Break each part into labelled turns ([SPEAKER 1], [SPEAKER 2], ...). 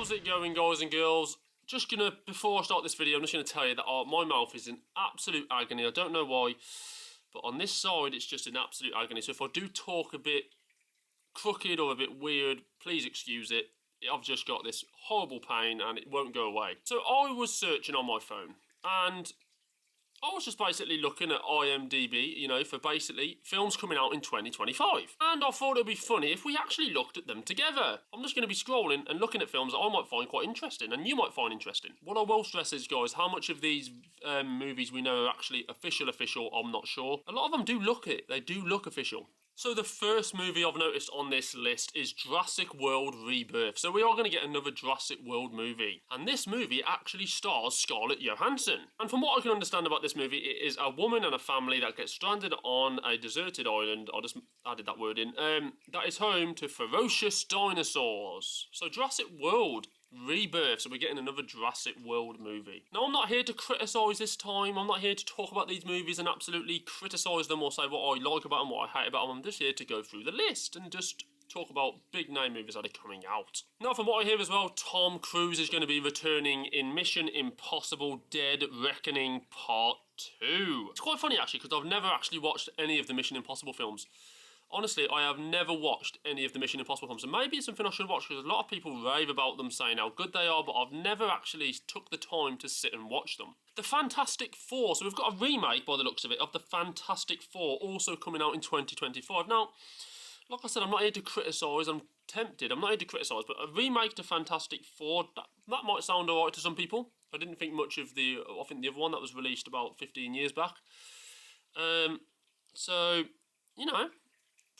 [SPEAKER 1] How's it going, guys and girls? Before I start this video, I'm just gonna tell you that my mouth is in absolute agony. I don't know why, but on this side it's just in absolute agony. So if I do talk a bit crooked or a bit weird, please excuse it. I've just got this horrible pain and it won't go away. So I was searching on my phone and I was just basically looking at IMDb, you know, for basically films coming out in 2025. And I thought it'd be funny if we actually looked at them together. I'm just going to be scrolling and looking at films that I might find quite interesting and you might find interesting. What I will stress is, guys, how much of these movies we know are actually official, I'm not sure. A lot of them do look it. They do look official. So the first movie I've noticed on this list is Jurassic World Rebirth. So we are going to get another Jurassic World movie. And this movie actually stars Scarlett Johansson. And from what I can understand about this movie, it is a woman and a family that gets stranded on a deserted island, I just added that word in, that is home to ferocious dinosaurs. So Jurassic World Rebirth, so we're getting another Jurassic World movie. Now, I'm not here to criticise this time. I'm not here to talk about these movies and absolutely criticise them or say what I like about them, what I hate about them. I'm just here to go through the list and just talk about big name movies that are coming out. Now, from what I hear as well, Tom Cruise is going to be returning in Mission Impossible Dead Reckoning Part 2. It's quite funny, actually, because I've never actually watched any of the Mission Impossible films. Honestly, I have never watched any of the Mission Impossible films, and maybe it's something I should watch because a lot of people rave about them, saying how good they are, but I've never actually took the time to sit and watch them. The Fantastic Four, so we've got a remake, by the looks of it, of the Fantastic Four, also coming out in 2025. Now, like I said, I'm not here to criticise, I'm tempted, I'm not here to criticise, but a remake to Fantastic Four, that might sound alright to some people. I didn't think much of the other one that was released about 15 years back. So, you know,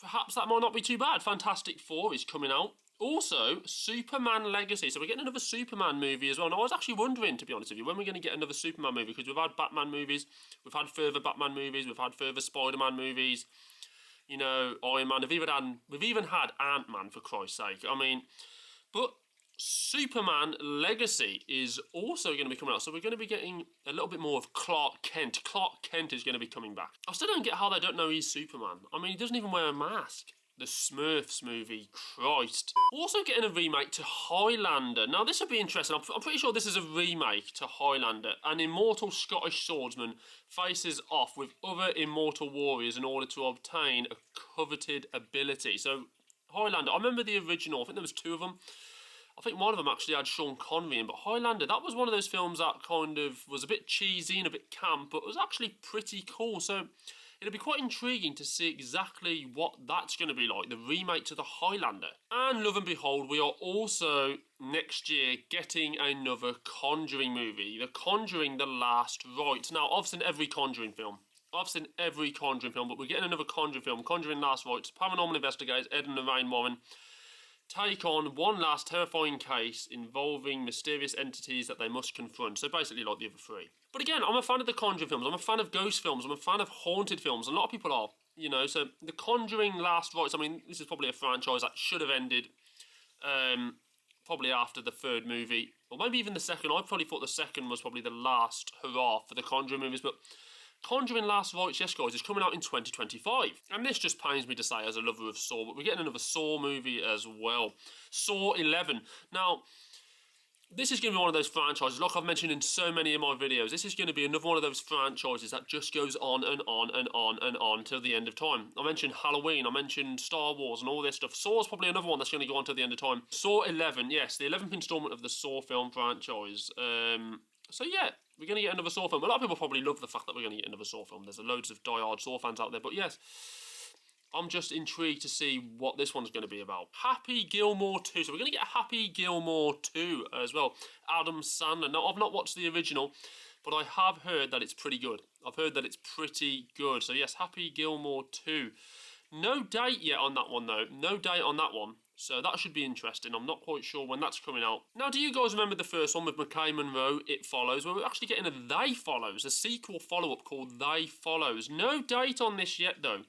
[SPEAKER 1] perhaps that might not be too bad. Fantastic Four is coming out. Also, Superman Legacy. So we're getting another Superman movie as well. And I was actually wondering, to be honest with you, when we're going to get another Superman movie, because we've had Batman movies, we've had further Batman movies, we've had further Spider-Man movies, you know, Iron Man. We've even had Ant-Man, for Christ's sake. I mean, but Superman Legacy is also going to be coming out, so we're going to be getting a little bit more of Clark Kent. Clark Kent is going to be coming back. I still don't get how they don't know he's Superman. I mean, he doesn't even wear a mask. The Smurfs movie, Christ. Also getting a remake to Highlander. Now, this would be interesting. I'm pretty sure this is a remake to Highlander. An immortal Scottish swordsman faces off with other immortal warriors in order to obtain a coveted ability. So, Highlander, I remember the original. I think there was two of them. I think one of them actually had Sean Connery in, but Highlander, that was one of those films that kind of was a bit cheesy and a bit camp, but it was actually pretty cool. So it'll be quite intriguing to see exactly what that's going to be like, the remake to the Highlander. And lo and behold, we are also next year getting another Conjuring movie, The Conjuring: The Last Rites. Now, I've seen every Conjuring film. But we're getting another Conjuring film, Conjuring: Last Rites. Paranormal investigators Ed and Lorraine Warren take on one last terrifying case involving mysterious entities that they must confront. So basically like the other three. But again, I'm a fan of the Conjuring films. I'm a fan of ghost films. I'm a fan of haunted films. A lot of people are, you know. So The Conjuring: Last Rites, I mean, this is probably a franchise that should have ended probably after the third movie. Or maybe even the second. I probably thought the second was probably the last hurrah for the Conjuring movies. But Conjuring: Last Rites, yes guys, is coming out in 2025. And this just pains me to say as a lover of Saw, but we're getting another Saw movie as well. Saw 11. Now, this is going to be one of those franchises, like I've mentioned in so many of my videos, this is going to be another one of those franchises that just goes on and on and on and on till the end of time. I mentioned Halloween, I mentioned Star Wars and all this stuff. Saw is probably another one that's going to go on till the end of time. Saw 11, yes, the 11th installment of the Saw film franchise. So yeah, we're going to get another Saw film. A lot of people probably love the fact that we're going to get another Saw film. There's loads of die-hard Saw fans out there. But yes, I'm just intrigued to see what this one's going to be about. Happy Gilmore 2. So we're going to get Happy Gilmore 2 as well. Adam Sandler. Now, I've not watched the original, but I have heard that it's pretty good. I've heard that it's pretty good. So yes, Happy Gilmore 2. No date yet on that one, though. No date on that one. So that should be interesting. I'm not quite sure when that's coming out. Now, do you guys remember the first one with McKay Monroe, It Follows? Well, we're actually getting a They Follows, a sequel follow-up called They Follows. No date on this yet, though.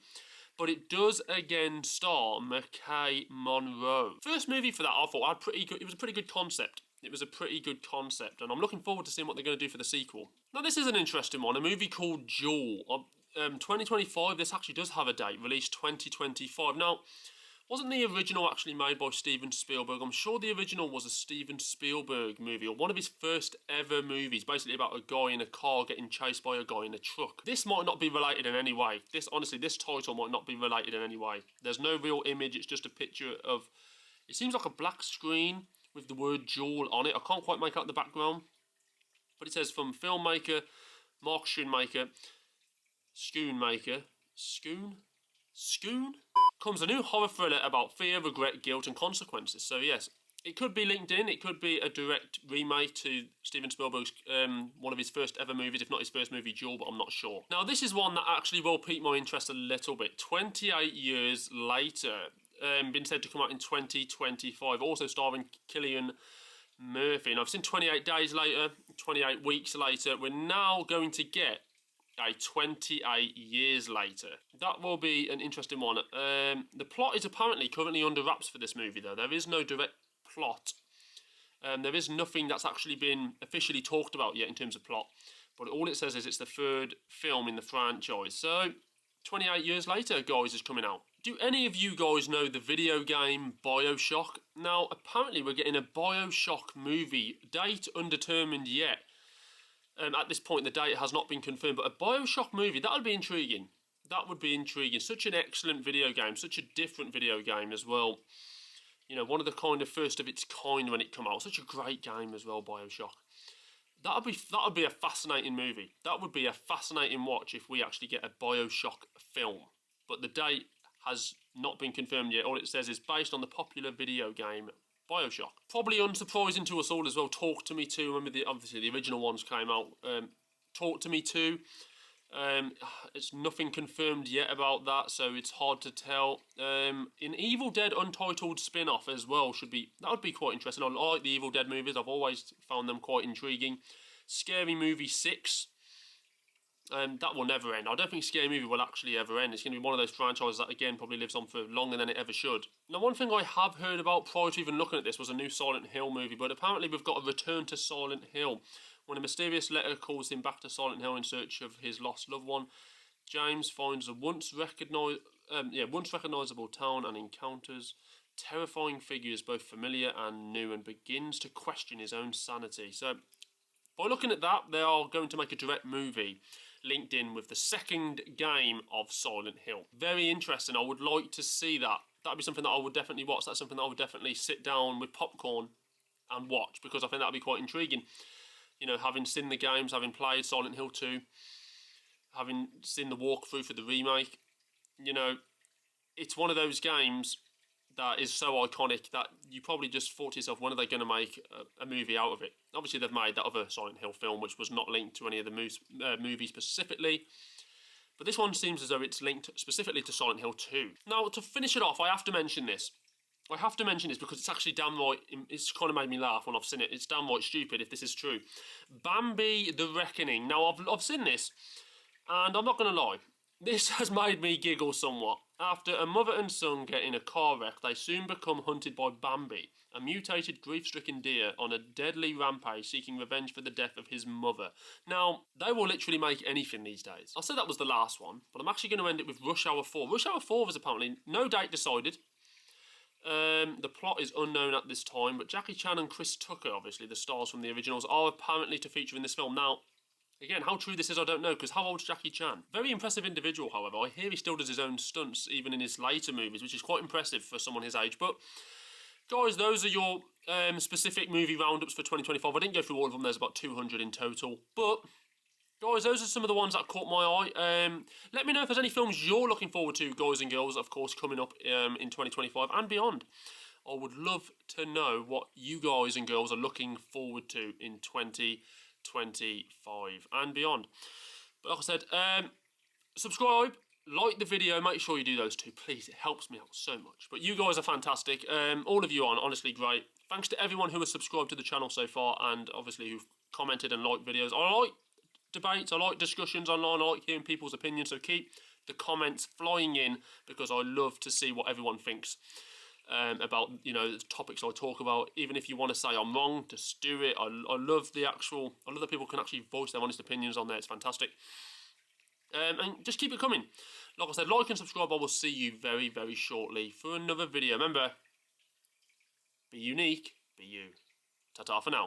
[SPEAKER 1] But it does again star McKay Monroe. First movie for that, I thought had pretty good. It was a pretty good concept. And I'm looking forward to seeing what they're going to do for the sequel. Now, this is an interesting one. A movie called Jewel. 2025. This actually does have a date. Released 2025. Now, Wasn't the original actually made by Steven Spielberg? I'm sure the original was a Steven Spielberg movie, or one of his first ever movies, basically about a guy in a car getting chased by a guy in a truck. This might not be related in any way. Honestly, this title might not be related in any way. There's no real image, it's just a picture of, it seems like a black screen with the word Jewel on it. I can't quite make out the background, but it says from filmmaker Mark Schoonmaker, Schoon? Comes a new horror thriller about fear, regret, guilt and consequences. So yes, it could be linked in, it could be a direct remake to Steven Spielberg's, one of his first ever movies, if not his first movie, Jewel, but I'm not sure. Now this is one that actually will pique my interest a little bit. 28 years later, been said to come out in 2025, also starring Cillian Murphy. And I've seen 28 days later, 28 weeks later, we're now going to get a 28 years later. That will be an interesting one. The plot is apparently currently under wraps for this movie, though. There is no direct plot. There is nothing that's actually been officially talked about yet in terms of plot. But all it says is it's the third film in the franchise. So, 28 years later, guys, is coming out. Do any of you guys know the video game BioShock? Now, apparently we're getting a BioShock movie. Date undetermined yet. At this point, the date has not been confirmed, but a BioShock movie, that would be intriguing. That would be intriguing. Such an excellent video game, such a different video game as well. You know, one of the kind of first of its kind when it came out. Such a great game as well, BioShock. That would be a fascinating movie. That would be a fascinating watch if we actually get a BioShock film. But the date has not been confirmed yet. All it says is based on the popular video game BioShock. Probably unsurprising to us all as well. Talk to Me 2. Remember, obviously the original ones came out. Talk to Me 2. It's nothing confirmed yet about that, so it's hard to tell. An Evil Dead Untitled spin-off as well that would be quite interesting. I like the Evil Dead movies. I've always found them quite intriguing. Scary Movie 6. That will never end. I don't think Scary Movie will actually ever end. It's going to be one of those franchises that, again, probably lives on for longer than it ever should. Now, one thing I have heard about prior to even looking at this was a new Silent Hill movie, but apparently we've got a return to Silent Hill. When a mysterious letter calls him back to Silent Hill in search of his lost loved one, James finds a once recognisable town and encounters terrifying figures, both familiar and new, and begins to question his own sanity. So, by looking at that, they are going to make a direct movie linked in with the second game of Silent Hill. Very interesting. I would like to see that. That would be something that I would definitely watch. That's something that I would definitely sit down with popcorn and watch, because I think that would be quite intriguing. You know, having seen the games, having played Silent Hill 2, having seen the walkthrough for the remake, you know, it's one of those games that is so iconic that you probably just thought to yourself, when are they going to make a movie out of it? Obviously, they've made that other Silent Hill film, which was not linked to any of the movies specifically. But this one seems as though it's linked specifically to Silent Hill 2. Now, to finish it off, I have to mention this. Because it's actually downright, it's kind of made me laugh when I've seen it. It's downright stupid if this is true. Bambi the Reckoning. Now, I've seen this, and I'm not going to lie. This has made me giggle somewhat. After a mother and son get in a car wreck, they soon become hunted by Bambi, a mutated, grief-stricken deer on a deadly rampage seeking revenge for the death of his mother. Now, they will literally make anything these days. I said that was the last one, but I'm actually going to end it with Rush Hour 4. Rush Hour 4 is apparently no date decided. The plot is unknown at this time, but Jackie Chan and Chris Tucker, obviously the stars from the originals, are apparently to feature in this film. Now, again, how true this is, I don't know, because how old's Jackie Chan? Very impressive individual, however. I hear he still does his own stunts, even in his later movies, which is quite impressive for someone his age. But, guys, those are your specific movie roundups for 2025. I didn't go through all of them. There's about 200 in total. But, guys, those are some of the ones that caught my eye. Let me know if there's any films you're looking forward to, guys and girls, of course, coming up in 2025 and beyond. I would love to know what you guys and girls are looking forward to in 2025 and beyond. But like I said, subscribe, like the video, make sure you do those two, please. It helps me out so much. But you guys are fantastic. All of you are honestly great. Thanks to everyone who has subscribed to the channel so far, and obviously who've commented and liked videos. I like debates, I like discussions online, I like hearing people's opinions, so keep the comments flying in, because I love to see what everyone thinks about, you know, the topics I talk about. Even if you want to say I'm wrong, just do it. I love that people can actually voice their honest opinions on there. It's fantastic. And just keep it coming. Like I said, like and subscribe. I will see you very, very shortly for another video. Remember, be unique, be you. Ta-ta for now.